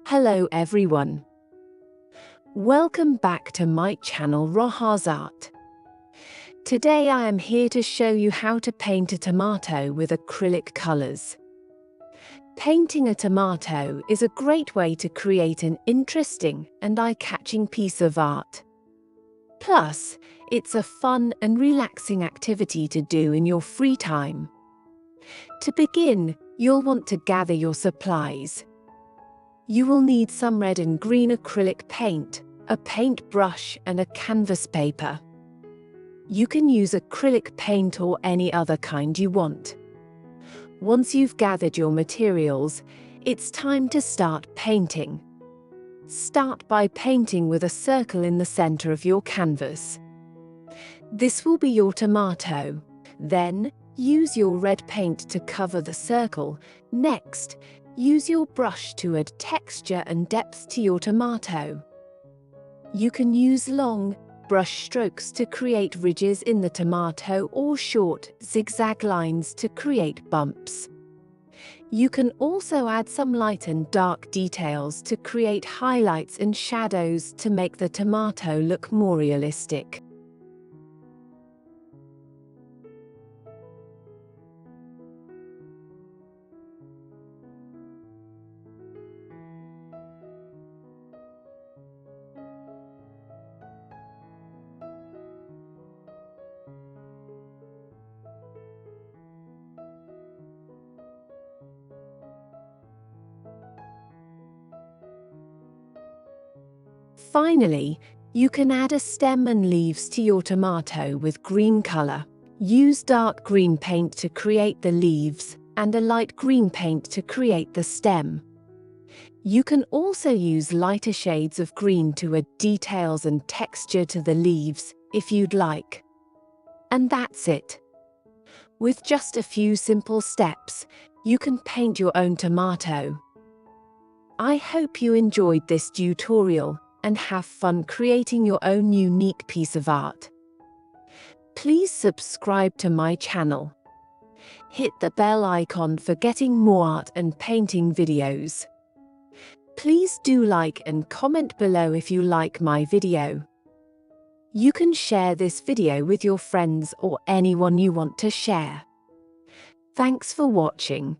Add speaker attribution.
Speaker 1: Hello everyone. Welcome back to my channel Roha's Art. Today I am here to show you how to paint a tomato with acrylic colors. Painting a tomato is a great way to create an interesting and eye-catching piece of art. Plus, it's a fun and relaxing activity to do in your free time. To begin, you'll want to gather your supplies. You will need some red and green acrylic paint, a paintbrush and a canvas paper. You can use acrylic paint or any other kind you want. Once you've gathered your materials, it's time to start painting. Start by painting with a circle in the center of your canvas. This will be your tomato. Then, use your red paint to cover the circle. Next, use your brush to add texture and depth to your tomato. You can use long brush strokes to create ridges in the tomato or short zigzag lines to create bumps. You can also add some light and dark details to create highlights and shadows to make the tomato look more realistic. Finally, you can add a stem and leaves to your tomato with green color. Use dark green paint to create the leaves and a light green paint to create the stem. You can also use lighter shades of green to add details and texture to the leaves if you'd like. And that's it. With just a few simple steps, you can paint your own tomato. I hope you enjoyed this tutorial and have fun creating your own unique piece of art. Please subscribe to my channel. Hit the bell icon for getting more art and painting videos. Please do like and comment below if you like my video. You can share this video with your friends or anyone you want to share. Thanks for watching.